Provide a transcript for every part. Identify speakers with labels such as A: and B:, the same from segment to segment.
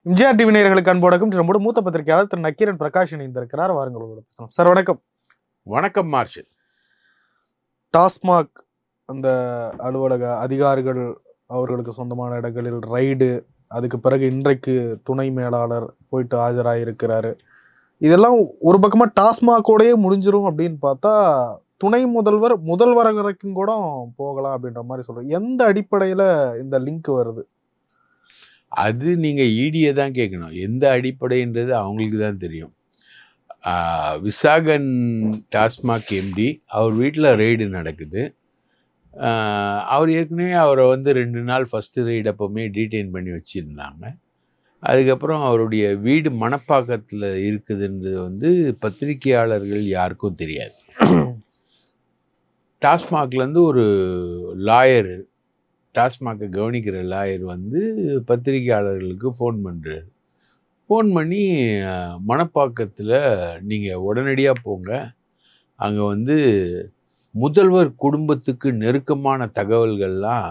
A: MGR TV நேயர்களுக்கு அன்போடக்கும் நம்மோட மூத்த பத்திரிகையாளர் திரு நக்கீரன் பிரகாஷ் இணைந்திருக்கிறார். வாருங்களோட பேசலாம். சார் வணக்கம்.
B: வணக்கம் மார்ஷல்.
A: டாஸ்மாக் அந்த அலுவலக அதிகாரிகள் அவர்களுக்கு சொந்தமான இடங்களில் ரைடு, அதுக்கு பிறகு இன்றைக்கு துணை மேலாளர் போயிட்டு ஆஜராயிருக்கிறாரு. இதெல்லாம் ஒரு பக்கமா டாஸ்மாகோடயே முடிஞ்சிரும் அப்படின்னு பார்த்தா துணை முதல்வர் வரைக்கும் கூட போகலாம் அப்படின்ற மாதிரி சொல்றேன். எந்த அடிப்படையில இந்த லிங்க் வருது?
B: அது நீங்கள் ஈடியை தான் கேட்கணும். எந்த அடிப்படைன்றது அவங்களுக்கு தான் தெரியும். விசாகன் டாஸ்மாக் எம்டி அவர் வீட்டில் ரெய்டு நடக்குது. அவர் ஏற்கனவே அவரை 2 நாள் ஃபஸ்ட்டு ரெய்டு அப்போவுமே டீடைன் பண்ணி வச்சுருந்தாங்க. அதுக்கப்புறம் அவருடைய வீடு மணப்பாக்கத்தில் இருக்குதுன்றது பத்திரிகையாளர்கள் யாருக்கும் தெரியாது. டாஸ்மாக்லேருந்து ஒரு லாயர், டாஸ்மாகை கவனிக்கிற லாயர் பத்திரிகையாளர்களுக்கு ஃபோன் பண்ணுறாரு. ஃபோன் பண்ணி மணப்பாக்கத்தில் நீங்கள் உடனடியாக போங்க, அங்கே முதல்வர் குடும்பத்துக்கு நெருக்கமான தகவல்கள்லாம்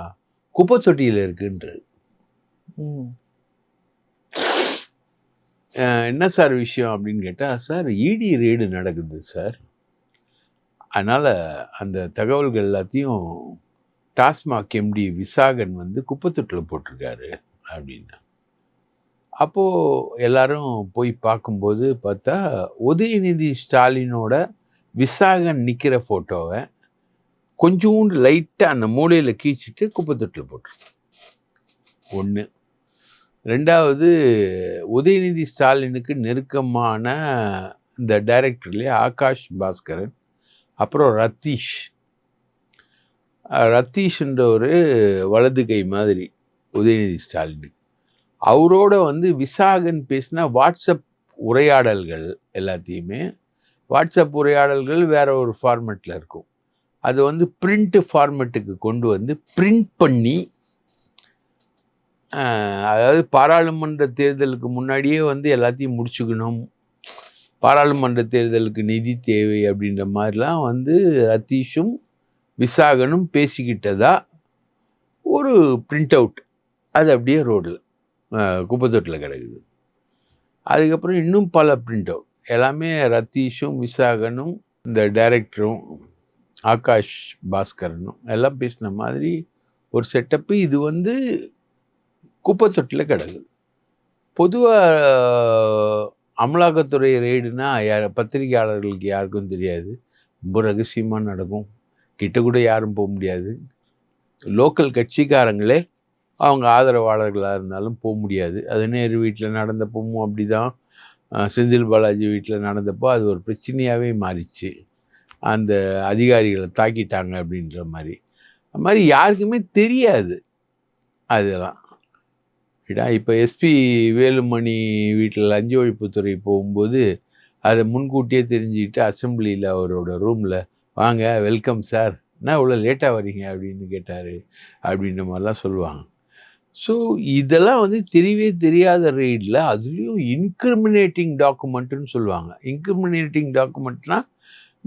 B: குப்பைத்தொட்டியில் இருக்குன்றது. என்ன சார் விஷயம் அப்படின்னு கேட்டால், சார் இடி ரெய்டு நடக்குது சார், அதனால் அந்த தகவல்கள் எல்லாத்தையும் டாஸ்மாக் எம்டி விசாகன் குப்பைத்தொட்டில் போட்டிருக்காரு அப்படின்னா. அப்போது எல்லாரும் போய் பார்க்கும்போது பார்த்தா உதயநிதி ஸ்டாலினோட விசாகன் நிற்கிற ஃபோட்டோவை கொஞ்சோண்டு லைட்டாக அந்த மூலையில் கீழ்ச்சிட்டு குப்பைத்தொட்டில் போட்டிருக்காரு. ஒன்று. ரெண்டாவது, உதயநிதி ஸ்டாலினுக்கு நெருக்கமான இந்த டைரக்டர்லேயே ஆகாஷ் பாஸ்கரன், அப்புறம் ரத்தீஷ்ன்ற ஒரு வலது கை மாதிரி உதயநிதி ஸ்டாலினுக்கு, அவரோட விசாகன் பேசின வாட்ஸ்அப் உரையாடல்கள் எல்லாத்தையுமே, வாட்ஸ்அப் உரையாடல்கள் வேற ஒரு ஃபார்மேட்டில் இருக்கும், அது பிரிண்ட் ஃபார்மேட்டுக்கு கொண்டு பிரிண்ட் பண்ணி, அதாவது பாராளுமன்ற தேர்தலுக்கு முன்னாடியே எல்லாத்தையும் முடிச்சுக்கணும், பாராளுமன்ற தேர்தலுக்கு நிதி தேவை அப்படின்ற மாதிரிலாம் ரத்தீஷும் விசாகனும் பேசிக்கிட்டதா ஒரு பிரிண்ட் அவுட், அது அப்படியே ரோடில் குப்பைத்தொட்டில் கிடக்குது. அதுக்கப்புறம் இன்னும் பல பிரிண்ட் அவுட், எல்லாமே ரத்தீஷும் விசாகனும் இந்த டைரக்டரும் ஆகாஷ் பாஸ்கரனும் எல்லாம் பேசின மாதிரி ஒரு செட்டப்பு. இது குப்பைத்தொட்டில் கிடக்குது. பொதுவாக அமலாக்கத்துறை ரெய்டுனா பத்திரிகையாளர்களுக்கு யாருக்கும் தெரியாது, ரொம்ப ரகசியமாக நடக்கும், கிட்ட கூட யாரும் போக முடியாது. லோக்கல் கட்சிக்காரங்களே அவங்க ஆதரவாளர்களாக இருந்தாலும் போக முடியாது. அது நேரு வீட்டில் நடந்தப்பவும் அப்படி தான், செந்தில் பாலாஜி வீட்டில் நடந்தப்போ அது ஒரு பிரச்சனையாகவே மாறிச்சு, அந்த அதிகாரிகளை தாக்கிட்டாங்க அப்படின்ற மாதிரி. அது மாதிரி யாருக்குமே தெரியாது அதெல்லாம். இப்போ எஸ்பி வேலுமணி வீட்டில் லஞ்ச ஒழிப்புத்துறை போகும்போது அதை முன்கூட்டியே தெரிஞ்சுக்கிட்டு அசம்பிளியில் அவரோட ரூமில், வாங்க வெல்கம் சார், என்ன இவ்வளோ லேட்டாக வரீங்க அப்படின்னு கேட்டார் அப்படின்ற மாதிரிலாம் சொல்லுவாங்க. ஸோ இதெல்லாம் தெரியவே தெரியாத ரெய்டில், அதுலேயும் இன்கிரிமினேட்டிங் டாக்குமெண்ட்டுன்னு சொல்லுவாங்க. இன்கிரிமினேட்டிங் டாக்குமெண்ட்னா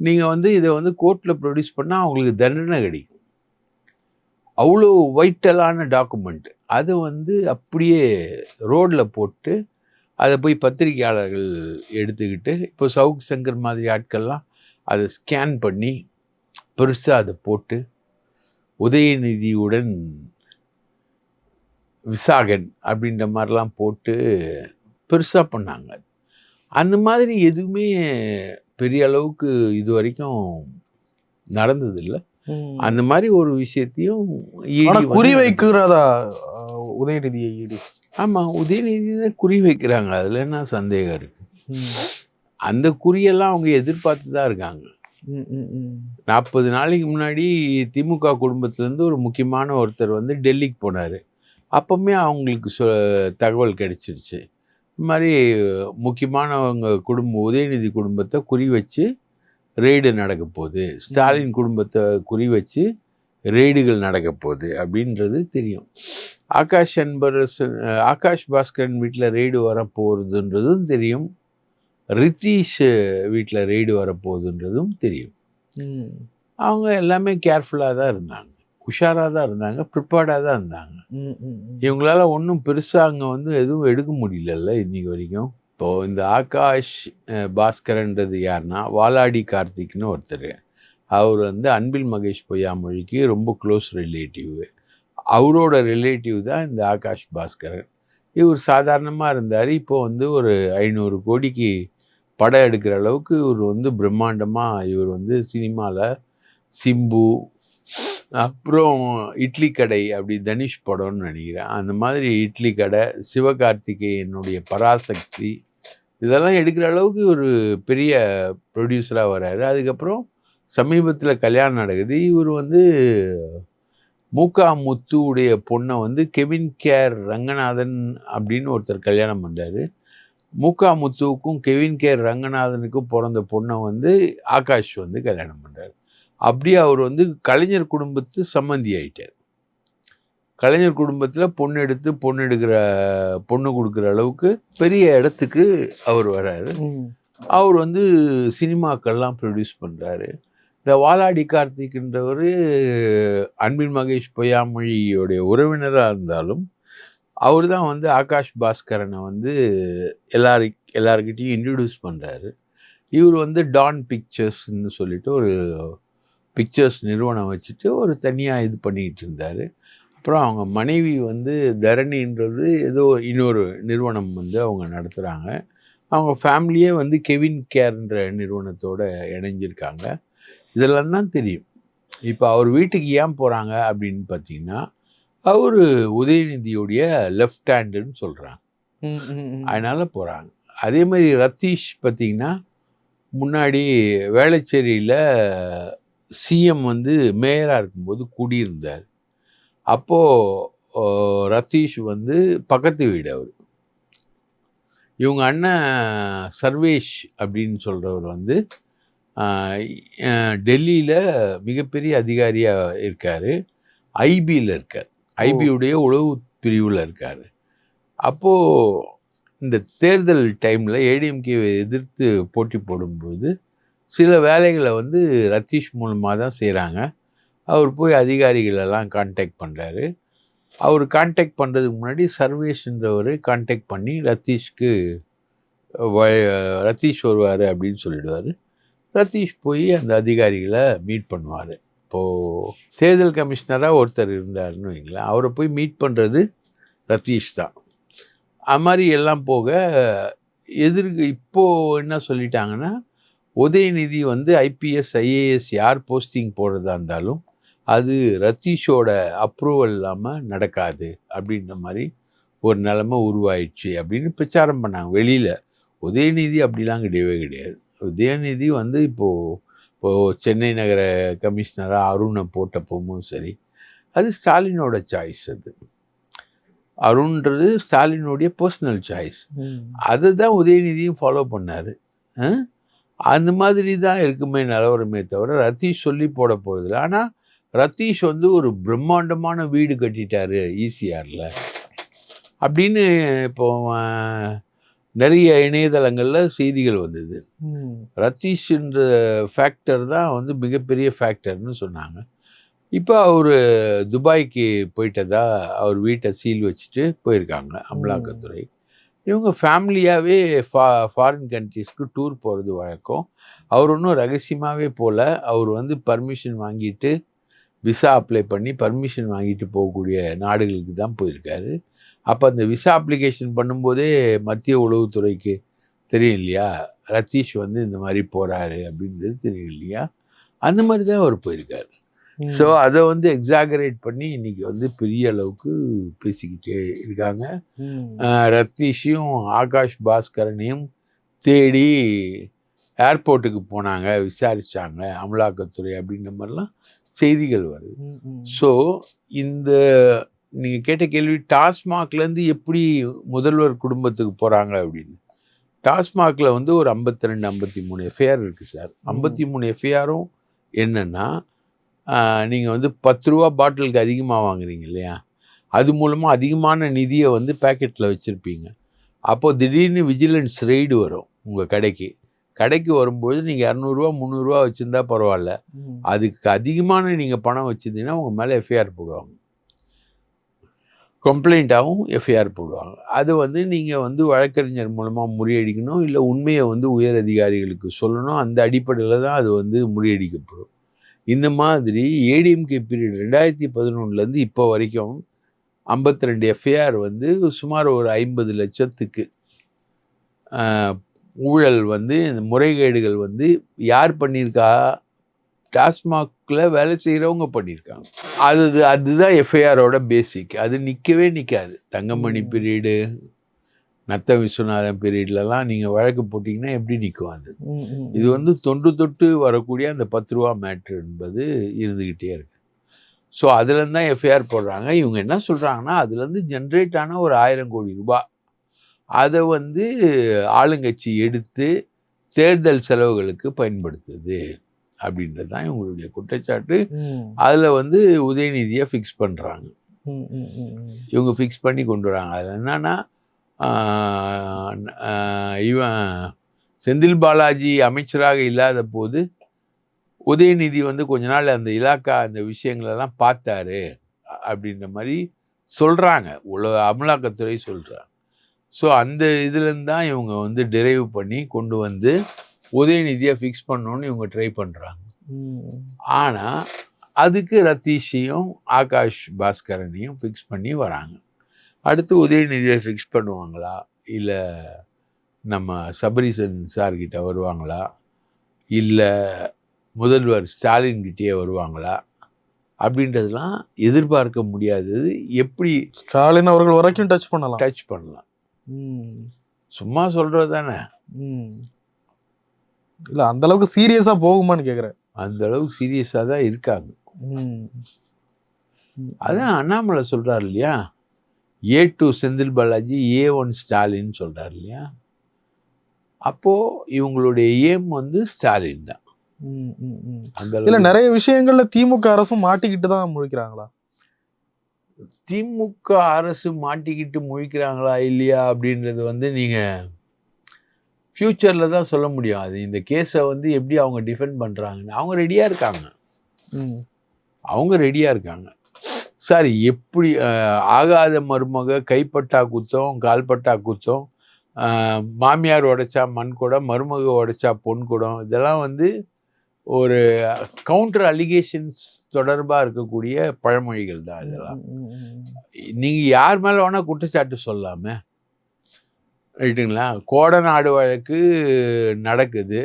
B: நீங்கள் இதை கோர்ட்டில் ப்ரொடியூஸ் பண்ணால் அவங்களுக்கு தண்டனை கிடைக்கும். அவ்வளோ வைட்டலான டாக்குமெண்ட், அதை அப்படியே ரோடில் போட்டு அதை போய் பத்திரிகையாளர்கள் எடுத்துக்கிட்டு, இப்போ சவுக் சங்கர் மாதிரி ஆட்கள்லாம் அதை ஸ்கேன் பண்ணி பெருசாக அதை போட்டு உதயநிதியுடன் விசாகன் அப்படின்ற மாதிரிலாம் போட்டு பெருசாக பண்ணாங்க. அந்த மாதிரி எதுவுமே பெரிய அளவுக்கு இது வரைக்கும் நடந்ததில்லை. அந்த மாதிரி ஒரு விஷயத்தையும்
A: குறி வைக்கிறதா உதயநிதியை ஈடி?
B: ஆமாம், உதயநிதி தான் குறி வைக்கிறாங்க, அதில் என்ன சந்தேகம் இருக்கு? அந்த குறியெல்லாம் அவங்க எதிர்பார்த்து தான் இருக்காங்க. 40 நாளைக்கு முன்னாடி திமுக குடும்பத்திலேருந்து ஒரு முக்கியமான ஒருத்தர் டெல்லிக்கு போனார். அப்போவுமே அவங்களுக்கு தகவல் கிடைச்சிடுச்சு, இந்த மாதிரி முக்கியமானவங்க உதயநிதி குடும்பத்தை குறி வச்சு ரெய்டு நடக்க போகுது, ஸ்டாலின் குடும்பத்தை குறி வச்சு ரெய்டுகள் நடக்க போகுது அப்படின்றது தெரியும். ஆகாஷ் பாஸ்கரன் வீட்டில் ரெய்டு வரப்போகுதுன்றதும் தெரியும், ரித்தீஷ் வீட்டில் ரெய்டு வரப்போகுதுன்றதும் தெரியும். அவங்க எல்லாமே கேர்ஃபுல்லாக தான் இருந்தாங்க. உஷாராக தான் இருந்தாங்க, ப்ரிப்பேர்டாக தான் இருந்தாங்க.
A: ம், ம், ம்.
B: இவங்களால ஒன்றும் பெருசாக அங்கே வந்து எதுவும் எடுக்க முடியலல்ல இன்னைக்கு வரைக்கும். இப்போ இந்த ஆகாஷ் பாஸ்கரன்றது யாருன்னா, வாலாடி கார்த்திக்னு ஒருத்தர். அவர் வந்து அன்பில் மகேஷ் பொய்யாமொழிக்கு ரொம்ப க்ளோஸ் ரிலேட்டிவ். அவரோட ரிலேட்டிவ் தான் இந்த ஆகாஷ் பாஸ்கரன். இவர் சாதாரணமாக இருந்தார். இப்போ வந்து ஒரு 500 கோடிக்கு படம் எடுக்கிற அளவுக்கு இவர் வந்து பிரம்மாண்டமாக இவர் வந்து சினிமாவில் சிம்பு, அப்புறம் இட்லி கடை, அப்படி தனுஷ் படம்னு நினைக்கிறேன், அந்த மாதிரி இட்லி கடை, சிவகார்த்திகேயனுடைய பராசக்தி, இதெல்லாம் எடுக்கிற அளவுக்கு ஒரு பெரிய ப்ரொடியூசராக வர்றாரு. அதுக்கப்புறம் சமீபத்தில் கல்யாணம் நடக்குது. இவர் வந்து மூகா முத்துவுடைய பொண்ணை வந்து கெவின் கேர் ரங்கநாதன் அப்படின்னு ஒருத்தர் கல்யாணம் பண்ணுறாரு. மூகா முத்துவுக்கும் கெவின் கேர் ரங்கநாதனுக்கும் பிறந்த பொண்ணை வந்து ஆகாஷ் வந்து கல்யாணம் பண்ணுறாரு. அப்படியே அவர் வந்து கலைஞர் குடும்பத்து சம்மந்தி ஆயிட்டார். கலைஞர் குடும்பத்தில் பொண்ணு கொடுக்குற அளவுக்கு பெரிய இடத்துக்கு அவர் வர்றாரு. அவர் வந்து சினிமாக்கள்லாம் ப்ரொடியூஸ் பண்ணுறாரு. இந்த வாலாடி கார்த்திக்ன்றவர் அன்பில் மகேஷ் பொய்யாமொழியோடைய உறவினராக இருந்தாலும் அவர் தான் வந்து ஆகாஷ் பாஸ்கரனை வந்து எல்லாருக்கிட்டையும் இன்ட்ரடியூஸ் பண்ணுறாரு. இவர் வந்து டான் பிக்சர்ஸ்ன்னு சொல்லிட்டு ஒரு பிக்சர்ஸ் நிறுவனம் வச்சுட்டு ஒரு தனியாக இது பண்ணிக்கிட்டு இருந்தார். அப்புறம் அவங்க மனைவி வந்து தரணின்றது ஏதோ இன்னொரு நிறுவனம் வந்து அவங்க நடத்துகிறாங்க. அவங்க ஃபேமிலியே வந்து கெவின் கேர்ன்ற நிறுவனத்தோட இணைஞ்சிருக்காங்க. இதெல்லாம் தான் தெரியும். இப்போ அவர் வீட்டுக்கு ஏன் போகிறாங்க அப்படின்னு பார்த்தீங்கன்னா, அவர் உதயநிதியுடைய லெஃப்ட் ஹேண்டுன்னு சொல்கிறாங்க, அதனால போகிறாங்க. அதே மாதிரி ரத்தீஷ் பார்த்தீங்கன்னா, முன்னாடி வேளச்சேரியில் சிஎம் வந்து மேயராக இருக்கும்போது கூடியிருந்தார். அப்போது ரத்தீஷ் வந்து பக்கத்து வீடு அவர். இவங்க அண்ணன் சர்வேஷ் அப்படின்னு சொல்கிறவர் வந்து டெல்லியில் மிகப்பெரிய அதிகாரியாக இருக்கார். ஐபியில் இருக்கார். ஐபியுடைய உளவு பிரிவில் இருக்கார். அப்போது இந்த தேர்தல் டைமில் ஏடிஎம்கேவை எதிர்த்து போட்டி போடும்போது சில வேலைகளை வந்து ரத்தீஷ் மூலமாக தான் செய்கிறாங்க. அவர் போய் அதிகாரிகளெல்லாம் கான்டாக்ட் பண்ணுறாரு. அவர் கான்டாக்ட் பண்ணுறதுக்கு முன்னாடி சர்வேஷ்ன்றவர் கான்டாக்ட் பண்ணி ரத்தீஷ் வருவார் அப்படின்னு சொல்லிடுவார். ரத்தீஷ் போய் அந்த அதிகாரிகளை மீட் பண்ணுவார். இப்போது தேர்தல் கமிஷனராக ஒருத்தர் இருந்தாருன்னு வைங்களேன், அவரை போய் மீட் பண்ணுறது ரத்தீஷ் தான். அது மாதிரி எல்லாம் போக இப்போது என்ன சொல்லிட்டாங்கன்னா, உதயநிதி வந்து ஐபிஎஸ் ஐஏஎஸ் யார் போஸ்டிங் போடுறதா இருந்தாலும் அது ரத்தீஷோட அப்ரூவல் இல்லாமல் நடக்காது அப்படின்ற மாதிரி ஒரு நிலைமை உருவாயிடுச்சு அப்படின்னு பிரச்சாரம் பண்ணாங்க வெளியில். உதயநிதி அப்படிலாம் கிடையவே கிடையாது. உதயநிதி வந்து இப்போது சென்னை நகர கமிஷனராக அருணை போட்டப்பவும் சரி, அது ஸ்டாலினோட சாய்ஸ். அது அருண்ன்றது ஸ்டாலினுடைய பர்சனல் சாய்ஸ். அதை தான் உதயநிதியும் ஃபாலோ பண்ணார். அந்த மாதிரி தான் இருக்குமே நிலவரமே தவிர ரத்தீஷ் சொல்லி போட போகிறதில்ல. ஆனால் ரத்தீஷ் வந்து ஒரு பிரம்மாண்டமான வீடு கட்டிட்டாரு ஈசிஆரில் அப்படின்னு இப்போ நிறைய இணையதளங்களில் செய்திகள் வந்தது. ரத்தீஷ்ன்ற ஃபேக்டர் தான் வந்து மிகப்பெரிய ஃபேக்டர்னு சொன்னாங்க. இப்போ அவர் துபாய்க்கு போயிட்டதா அவர் வீட்டை சீல் வச்சுட்டு போயிருக்காங்க அமலாக்கத்துறை. இவங்க ஃபேமிலியாகவே ஃபாரின் கண்ட்ரீஸ்க்கு டூர் போகிறது வழக்கம். அவர் ஒன்றும் ரகசியமாகவே போகல. அவர் வந்து பர்மிஷன் வாங்கிட்டு விசா அப்ளை பண்ணி பர்மிஷன் வாங்கிட்டு போகக்கூடிய நாடுகளுக்கு தான் போயிருக்காரு. அப்போ அந்த விசா அப்ளிகேஷன் பண்ணும்போதே மத்திய உளவுத்துறைக்கு தெரியும் இல்லையா, ரத்தீஷ் வந்து இந்த மாதிரி போகிறாரு அப்படின்றது தெரியும் இல்லையா, அந்த மாதிரி தான் அவர் போயிருக்காரு. ஸோ அதை வந்து எக்ஸாகரேட் பண்ணி இன்னைக்கு வந்து பெரிய அளவுக்கு பேசிக்கிட்டே இருக்காங்க. ரத்தீஷையும் ஆகாஷ் பாஸ்கரனையும் தேடி ஏர்போர்ட்டுக்கு போனாங்க, விசாரிச்சாங்க அமலாக்கத்துறை அப்படின்ற மாதிரிலாம் செய்திகள் வருது. ஸோ இந்த நீங்கள் கேட்ட கேள்வி, டாஸ்மாக்லேருந்து எப்படி முதல்வர் குடும்பத்துக்கு போகிறாங்க அப்படின்னு. டாஸ்மாகில் வந்து ஒரு 52-53 எஃப்ஐஆர் இருக்குது சார். 53 எஃப்ஐஆரும் என்னென்னா, நீங்கள் வந்து 10 ரூபா பாட்டிலுக்கு அதிகமாக வாங்குறீங்க இல்லையா, அது மூலமாக அதிகமான நிதியை வந்து பேக்கெட்டில் வச்சுருப்பீங்க. அப்போது திடீர்னு விஜிலன்ஸ் ரெய்டு வரும் உங்கள் கடைக்கு. கடைக்கு வரும்போது நீங்கள் 200 300 வச்சுருந்தா பரவாயில்ல, அதுக்கு அதிகமான நீங்கள் பணம் வச்சுருந்தீங்கன்னா உங்கள் மேலே எஃப்ஐஆர் போடுவாங்க, கம்ப்ளைண்ட்டாகவும் எஃப்ஐஆர் போடுவாங்க. அது வந்து நீங்கள் வந்து வழக்கறிஞர் மூலமாக முறியடிக்கணும், இல்லை உண்மையை வந்து உயர் அதிகாரிகளுக்கு சொல்லணும். அந்த அடிப்படையில் தான் அது வந்து முறியடிக்கப்படும். இந்த மாதிரி ஏடிஎம்கே பீரியட் 2011 இப்போ வரைக்கும் 52 எஃப்ஐஆர் வந்து சுமார் ஒரு 50 லட்சத்துக்கு ஊழல் வந்து இந்த முறைகேடுகள் வந்து யார் பண்ணியிருக்கா? டாஸ்மாக்ல வேலை செய்கிறவங்க பண்ணியிருக்காங்க. அதுதான் எஃப்ஐஆரோட பேசிக். அது நிற்கவே நிற்காது. தங்கமணி பீரியடு, நத்த விஸ்வநாதன் பீரியட்லலாம் நீங்கள் வழக்கு போட்டிங்கன்னா எப்படி நிற்கும் அது? இது வந்து தொன்று தொட்டு வரக்கூடிய அந்த 10 ரூபா மேட்ரு என்பது இருந்துக்கிட்டே இருக்கு. ஸோ அதுலேருந்து தான் எஃப்ஐஆர் போடுறாங்க. இவங்க என்ன சொல்கிறாங்கன்னா, அதுலேருந்து ஜென்ரேட் ஆன ஒரு 1000 கோடி ரூபாய் அதை வந்து ஆளுங்கட்சி எடுத்து தேர்தல் செலவுகளுக்கு பயன்படுத்துது அப்படின்றது தான் இவங்களுடைய குற்றச்சாட்டு. அதில் வந்து உதயநிதியை ஃபிக்ஸ் பண்ணுறாங்க. இவங்க ஃபிக்ஸ் பண்ணி கொண்டு வராங்க. அதில் என்னன்னா, இவன் செந்தில் பாலாஜி அமைச்சராக இல்லாத போது உதயநிதி வந்து கொஞ்ச நாள் அந்த இலாக்கா அந்த விஷயங்களெல்லாம் பார்த்தாரு அப்படின்ற மாதிரி சொல்கிறாங்க, அமலாக்கத்துறை சொல்கிறாங்க. ஸோ அந்த இதுலேருந்து தான் இவங்க வந்து டிரைவ் பண்ணி கொண்டு வந்து உதயநிதியை ஃபிக்ஸ் பண்ணணும்னு இவங்க ட்ரை பண்ணுறாங்க. ஆனால் அதுக்கு ரத்தீஷையும் ஆகாஷ் பாஸ்கரனையும் ஃபிக்ஸ் பண்ணி வராங்க. அடுத்து உதயநிதியை ஃபிக்ஸ் பண்ணுவாங்களா, இல்லை நம்ம சபரீசன் சார்கிட்ட வருவாங்களா, இல்லை முதல்வர் ஸ்டாலின் கிட்டே வருவாங்களா அப்படின்றதுலாம் எதிர்பார்க்க முடியாதது. எப்படி
A: ஸ்டாலின் அவர்கள் வரைக்கும் டச் பண்ணலாம்.
B: சும்மா சொல்றது தானே.
A: இல்ல அந்த அளவுக்கு சீரியஸா போகுமான்னு கேக்குறேன்.
B: அந்த அளவுக்கு சீரியஸா தான் இருக்காங்க. அதான் அண்ணாமலை சொல்றாரு இல்லையா, A2 செந்தில் பாலாஜி, A1 ஸ்டாலின் சொல்றாரு இல்லையா. அப்போ இவங்களுடைய ஏம் வந்து ஸ்டாலின் தான்.
A: இல்ல நிறைய விஷயங்கள்ல திமுக அரசும் மாட்டிக்கிட்டு தான் முழிக்கிறாங்களா?
B: திமுக அரசு மாட்டிக்கிட்டு முழிக்கிறாங்களா இல்லையா அப்படின்றது வந்து நீங்க ஃபியூச்சர்ல தான் சொல்ல முடியும். அது இந்த கேஸை வந்து எப்படி அவங்க டிஃபெண்ட் பண்றாங்கன்னு அவங்க ரெடியா இருக்காங்க. சார், எப்படி ஆகாத மருமக கைப்பட்டா குத்தம், கால்பட்டா குத்தம், மாமியார் உடைச்சா மண் குடம், மருமக உடைச்சா பொன் குடம், இதெல்லாம் வந்து ஒரு கவுண்டர் அலிகேஷன்ஸ் தொடர்பா இருக்கக்கூடிய பழமொழிகள் தான் இதெல்லாம். நீங்க யார் மேல வேணா குற்றச்சாட்டு சொல்லாம, ரைட்டுங்களா? கோடநாடு வழக்கு நடக்குது,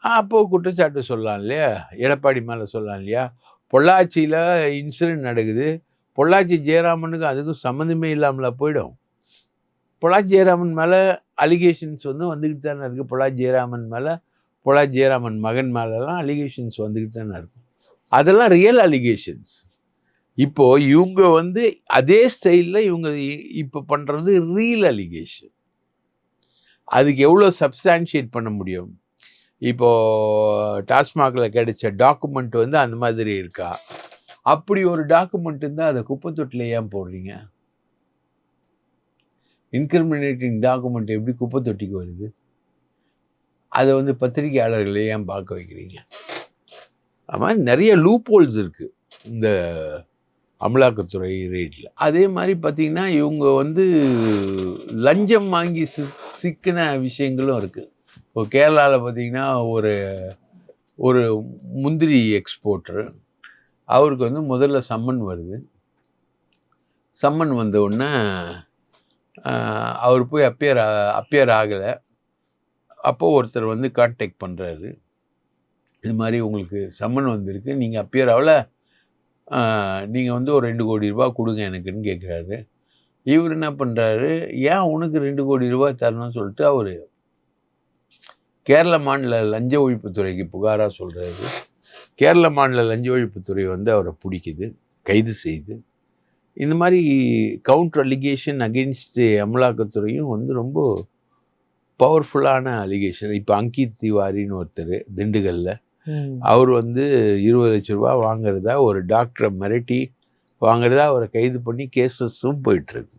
B: அப்போ குற்றச்சாட்டு சொல்லலாம் இல்லையா? எடப்பாடி மேல சொல்லலாம் இல்லையா? பொள்ளாச்சியில இன்சிடென்ட் நடக்குது, பொள்ளாச்சி ஜெயராமனுக்கு அதுக்கும் சம்மந்தமே இல்லாமல போயிடும். பொள்ளாச்சி ஜெயராமன் மேல அலிகேஷன்ஸ் வந்து வந்துக்கிட்டு தானே இருக்கு. பொள்ளாச்சி ஜெயராமன் மகன் மேலெல்லாம் அலிகேஷன்ஸ் வந்துக்கிட்டு தானே இருக்கும். அதெல்லாம் ரியல் அலிகேஷன்ஸ். இப்போ இவங்க வந்து அதே ஸ்டைலில் இவங்க இப்போ பண்ணுறது ரியல் அலிகேஷன். அதுக்கு எவ்வளோ சப்ஸ்டான்ஷியேட் பண்ண முடியும்? இப்போ டாஸ்மாக்ல கிடைச்ச டாக்குமெண்ட் வந்து அந்த மாதிரி இருக்கா? அப்படி ஒரு டாக்குமெண்ட் இருந்தால் அதை குப்பை தொட்டில் ஏன் போடுறீங்க? இன்கிரிமினேட்டிங் டாக்குமெண்ட் எப்படி குப்பை தொட்டிக்கு வருது? அதை வந்து பத்திரிகையாளர்களை ஏன் பார்க்க வைக்கிறீங்க? அது மாதிரி நிறைய லூப் ஹோல்ஸ் இருக்கு இந்த அமலாக்கத்துறை ரேட்ல. அதே மாதிரி பார்த்தீங்கன்னா இவங்க வந்து லஞ்சம் வாங்கி சிக்கின விஷயங்களும் இருக்கு. இப்போ கேரளாவில் பார்த்தீங்கன்னா ஒரு முந்திரி எக்ஸ்போர்ட்டர், அவருக்கு வந்து முதல்ல சம்மன் வருது. சம்மன் வந்த உடனே அவர் போய் அப்பியர் ஆகலை. அப்போது ஒருத்தர் வந்து கான்டாக்ட் பண்ணுறாரு, இது மாதிரி உங்களுக்கு சம்மன் வந்திருக்கு, நீங்கள் அப்பியர் ஆகல, நீங்கள் வந்து ஒரு 2 கோடி ரூபா கொடுங்க எனக்குன்னு கேட்குறாரு. இவர் என்ன பண்ணுறாரு, ஏன் உனக்கு 2 கோடி ரூபாய் தரணும்னு சொல்லிட்டு அவர் கேரள மாநில லஞ்ச ஒழிப்புத்துறைக்கு புகாராக சொல்கிறாரு. கேரள மாநில லஞ்ச ஒழிப்புத்துறை வந்து அவரை பிடிக்குது, கைது செய்து. இந்த மாதிரி கவுண்டர் அலிகேஷன் அகெயின்ஸ்ட் அமலாக்கத்துறையும் வந்து ரொம்ப பவர்ஃபுல்லான அலிகேஷன். இப்போ அங்கித் திவாரின்னு ஒருத்தர் திண்டுக்கல்ல, அவர் வந்து 20 லட்சம் ரூபா வாங்குறதா, ஒரு டாக்டரை மிரட்டி வாங்குறதா அவரை கைது பண்ணி கேசஸும் போயிட்டுருக்கு.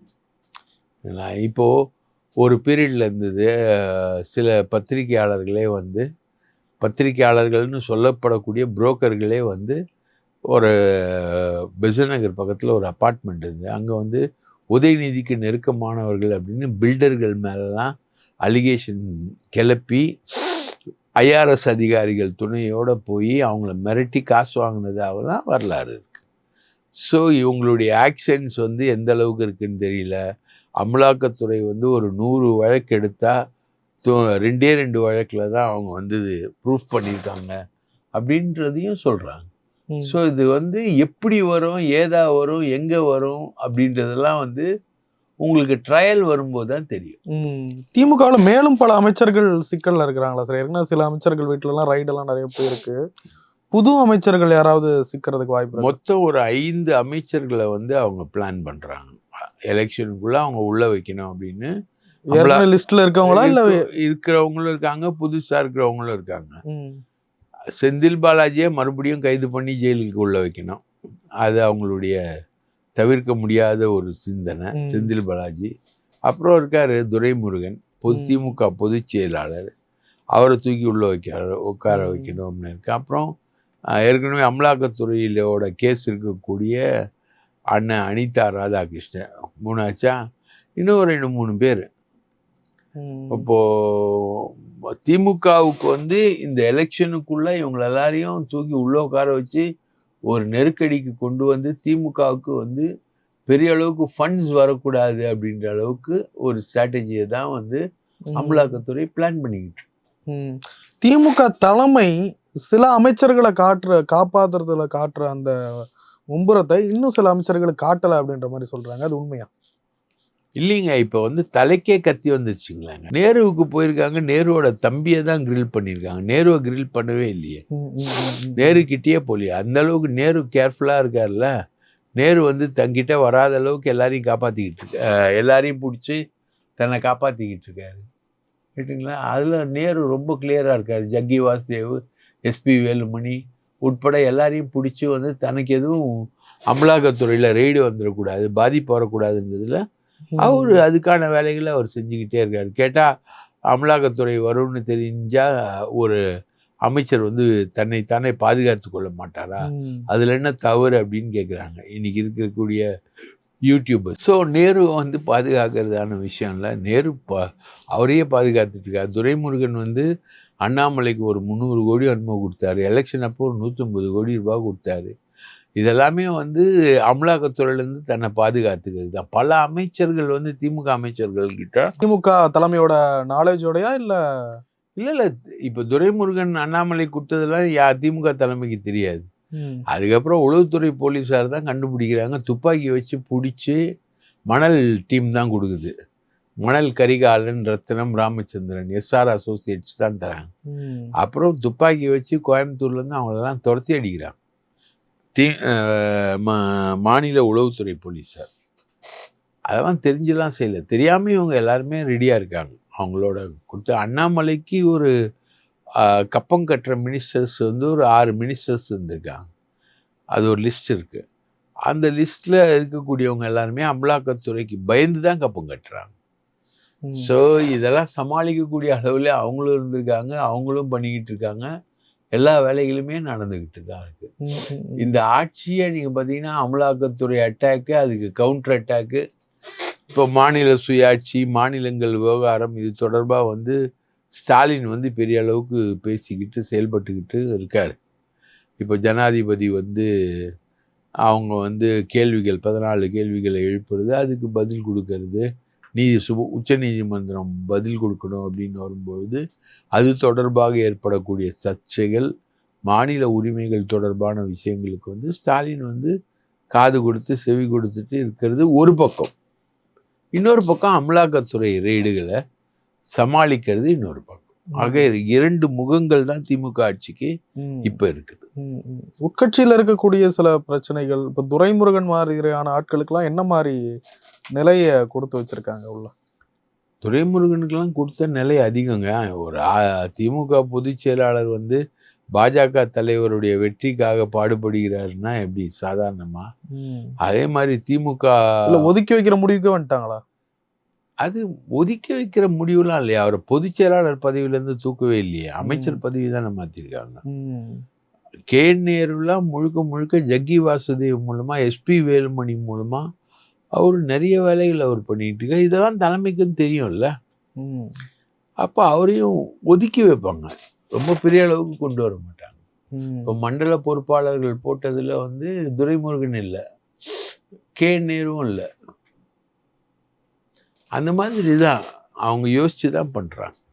B: இப்போது ஒரு பீரியட்ல இருந்தது. சில பத்திரிகையாளர்களே வந்து பத்திரிகையாளர்கள்னு சொல்லப்படக்கூடிய புரோக்கர்களே வந்து ஒரு பெசன்ட் நகர் பக்கத்தில் ஒரு அப்பார்ட்மெண்ட் இருந்தது. அங்கே வந்து உதயநிதிக்கு நெருக்கமானவர்கள் அப்படின்னு பில்டர்கள் மேலெல்லாம் அலிகேஷன் கிளப்பி ஐஆர்எஸ் அதிகாரிகள் துணையோட போய் அவங்கள மிரட்டி காசு வாங்கினதாகலாம் வரலாறு இருக்கு. ஸோ இவங்களுடைய ஆக்ஷன்ஸ் வந்து எந்த அளவுக்கு இருக்குன்னு தெரியல. அமலாக்கத்துறை வந்து ஒரு 100 வழக்கு எடுத்தா 2 வழக்குல தான் அவங்க வந்து ப்ரூஃப் பண்ணியிருக்காங்க அப்படின்றதையும் சொல்றாங்க. ஸோ இது வந்து எப்படி வரும், ஏதா வரும், எங்க வரும் அப்படின்றதெல்லாம் வந்து உங்களுக்கு ட்ரையல் வரும்போது தான் தெரியும்.
A: திமுகவுல மேலும் பல அமைச்சர்கள் சிக்கல்ல இருக்கிறாங்களா சார்? ஏற்கனவே சில அமைச்சர்கள் வீட்டுல எல்லாம் ரைடெல்லாம் நிறைய போயிருக்கு. புது அமைச்சர்கள் யாராவது சிக்கிறதுக்கு வாய்ப்பு?
B: மொத்தம் ஒரு 5 அமைச்சர்களை வந்து அவங்க பிளான் பண்றாங்க. எலெக்ஷனுக்குள்ள அவங்க உள்ள வைக்கணும் அப்படின்னு.
A: லிஸ்ட்ல இருக்கவங்களா இல்ல
B: இருக்கிறவங்களும் இருக்காங்க, புதுசா இருக்கிறவங்களும் இருக்காங்க. செந்தில் பாலாஜியை மறுபடியும் கைது பண்ணி ஜெயிலுக்கு உள்ள வைக்கணும். அது அவங்களுடைய தவிர்க்க முடியாத ஒரு சிந்தனை. செந்தில் பாலாஜி. அப்புறம் இருக்காரு துரைமுருகன், திமுக பொதுச் செயலாளர். அவரை தூக்கி உள்ள உட்கார வைக்கணும் அப்படின்னு இருக்கு. அப்புறம் ஏற்கனவே அமலாக்கத்துறையிலோட கேஸ் இருக்கக்கூடிய அண்ணன் அனிதா ராதாகிருஷ்ணன் 3 ஆச்சா. இன்னும் 2-3 பேர். இப்போ திமுகவுக்கு வந்து இந்த எலெக்ஷனுக்குள்ள இவங்க எல்லாரையும் தூக்கி உள்ள உட்கார வச்சு ஒரு நெருக்கடிக்கு கொண்டு வந்து திமுகவுக்கு வந்து பெரிய அளவுக்கு ஃபண்ட்ஸ் வரக்கூடாது அப்படின்ற அளவுக்கு ஒரு ஸ்ட்ராட்டஜியை தான் வந்து அமலாக்கத்துறை பிளான் பண்ணிக்கிட்டு.
A: திமுக தலைமை சில அமைச்சர்களை காப்பாத்துறதுல காட்டுற அந்த மும்புறத்தை இன்னும் சில அமைச்சர்களை காட்டல அப்படின்ற மாதிரி சொல்றாங்க. அது உண்மையா?
B: இல்லைங்க, இப்போ வந்து தலைக்கே கத்தி வந்துருச்சுங்களாங்க. நேருவுக்கு போயிருக்காங்க, நேருவோட தம்பியை தான் கிரில் பண்ணியிருக்காங்க. நேருவை கிரில் பண்ணவே இல்லையே. நேரு கிட்டேயே போலியா. அந்த அளவுக்கு நேரு கேர்ஃபுல்லா இருக்காருல்ல. நேரு வந்து தங்கிட்ட வராத அளவுக்கு எல்லாரையும் காப்பாத்திக்கிட்டு இருக்க, எல்லாரையும் பிடிச்சி தன்னை காப்பாத்திக்கிட்டு இருக்காரு. கேட்டுங்களா? அதுல நேரு ரொம்ப கிளியரா இருக்காரு. ஜக்கி வாசுதேவ், எஸ்பி வேலுமணி உட்பட எல்லாரையும் பிடிச்சி வந்து தனக்கு எதுவும் அமலாக்கத்துறையில ரெய்டு வந்துடக்கூடாது, பாதிப்பு வரக்கூடாதுன்றதுல அவரு அதுக்கான வேலைகளை அவர் செஞ்சுக்கிட்டே இருக்காரு. கேட்டா அமலாக்கத்துறை வரும்னு தெரிஞ்சா ஒரு அமைச்சர் வந்து தன்னைத்தானே பாதுகாத்து கொள்ள மாட்டாரா? அதுல என்ன தவறு அப்படின்னு கேட்குறாங்க இன்னைக்கு இருக்கக்கூடிய யூடியூபர். ஸோ நேரு வந்து பாதுகாக்கிறதான விஷயம் இல்லை. நேரு அவரையே பாதுகாத்துட்டு இருக்காரு. துரைமுருகன் வந்து அண்ணாமலைக்கு ஒரு 300 கோடி அனுமதி கொடுத்தாரு. எலெக்ஷன் அப்போ ஒரு 150 கோடி ரூபாய் கொடுத்தாரு. இதெல்லாமே வந்து அமலாக்கத்துறையிலேருந்து தன்னை பாதுகாத்துக்கிறது தான். பல அமைச்சர்கள் வந்து திமுக அமைச்சர்கள் கிட்ட
A: திமுக தலைமையோட நாலேஜோடயா இல்ல
B: இல்ல இப்ப துரைமுருகன் அண்ணாமலை கொடுத்ததெல்லாம் திமுக தலைமைக்கு தெரியாது. அதுக்கப்புறம் உளவுத்துறை போலீஸார் தான் கண்டுபிடிக்கிறாங்க. துப்பாக்கி வச்சு பிடிச்சி மணல் டீம் தான் கொடுக்குது. மணல் கரிகாலன், ரத்னம், ராமச்சந்திரன், எஸ்ஆர் அசோசியேட்ஸ் தான் தராங்க. அப்புறம் துப்பாக்கி வச்சு கோயம்புத்தூர்லேருந்து அவங்களெல்லாம் துரத்தி அடிக்கிறாங்க மாநில உளவுத்துறை போலீஸார். அதெல்லாம் தெரிஞ்சுலாம் செய்யல. தெரியாமல் இவங்க எல்லாருமே ரெடியாக இருக்காங்க. அவங்களோட கொடுத்து அண்ணாமலைக்கு ஒரு கப்பம் கட்டுற மினிஸ்டர்ஸ் வந்து ஒரு 6 மினிஸ்டர்ஸ் இருந்திருக்காங்க. அது ஒரு லிஸ்ட் இருக்கு. அந்த லிஸ்ட்ல இருக்கக்கூடியவங்க எல்லாருமே அமலாக்கத்துறைக்கு பயந்து தான் கப்பம் கட்டுறாங்க. ஸோ இதெல்லாம் சமாளிக்கக்கூடிய அளவில் அவங்களும் இருந்திருக்காங்க, அவங்களும் பண்ணிக்கிட்டு இருக்காங்க. எல்லா வேலைகளுமே நடந்துகிட்டு தான் இருக்கு. இந்த ஆட்சியை நீங்க பார்த்தீங்கன்னா அமலாக்கத்துறை அட்டாக்கு, அதுக்கு கவுண்டர் அட்டாக்கு, இப்போ மாநில சுயாட்சி, மாநிலங்கள் விவகாரம் இது தொடர்பாக வந்து ஸ்டாலின் வந்து பெரிய அளவுக்கு பேசிக்கிட்டு செயல்பட்டுக்கிட்டு இருக்காரு. இப்போ ஜனாதிபதி வந்து அவங்க வந்து கேள்விகள் 14 கேள்விகளை எழுப்புறது, அதுக்கு பதில் கொடுக்கறது, உச்ச நீதிமன்றம் பதில் கொடுக்கணும் அப்படின்னு வரும்பொழுது அது தொடர்பாக ஏற்படக்கூடிய சர்ச்சைகள், மாநில உரிமைகள் தொடர்பான விஷயங்களுக்கு வந்து ஸ்டாலின் வந்து காது கொடுத்து செவி கொடுத்துட்டு இருக்கிறது ஒரு பக்கம். இன்னொரு பக்கம் அமலாக்கத்துறை ரெய்டுகளை சமாளிக்கிறது இன்னொரு பக்கம். ஆக 2 முகங்கள் தான் திமுக ஆட்சிக்கு இப்ப இருக்குது.
A: உட்கட்சியில இருக்கக்கூடிய சில பிரச்சனைகள், இப்ப துரைமுருகன் மாதிரியான ஆட்களுக்கெல்லாம் என்ன மாதிரி நிலைய கொடுத்து வச்சிருக்காங்க உள்ள?
B: துரைமுருகனுக்கெல்லாம் கொடுத்த நிலை அதிகங்க. ஒரு திமுக பொதுச் செயலாளர் வந்து பாஜக தலைவருடைய வெற்றிக்காக பாடுபடுகிறாருன்னா எப்படி சாதாரணமா? அதே மாதிரி திமுக
A: ஒதுக்கி வைக்கிற முடிவுக்கு வந்துட்டாங்களா?
B: அது ஒதுக்கி வைக்கிற முடிவுலாம் இல்லையா? அவரை பொதுச் செயலாளர் பதவியிலேருந்து தூக்கவே இல்லையே. அமைச்சர் பதவி தானே மாத்திருக்காங்க. கே நேருலாம் முழுக்க முழுக்க ஜக்கி வாசுதேவ் மூலமா, எஸ்பி வேலுமணி மூலமா அவரு நிறைய வேலைகள் அவர் பண்ணிட்டு இருக்காரு. இதெல்லாம் தலைமைக்கும் தெரியும்ல. அப்ப அவரையும் ஒதுக்கி வைப்பாங்க. ரொம்ப பெரிய அளவுக்கு கொண்டு வர மாட்டாங்க. இப்போ மண்டல பொறுப்பாளர்கள் போட்டதுல வந்து துரைமுருகன் இல்ல, கே நேருவும் இல்ல. அந்த மாதிரி தான் அவங்க யோசிச்சு தான் பண்றாங்க.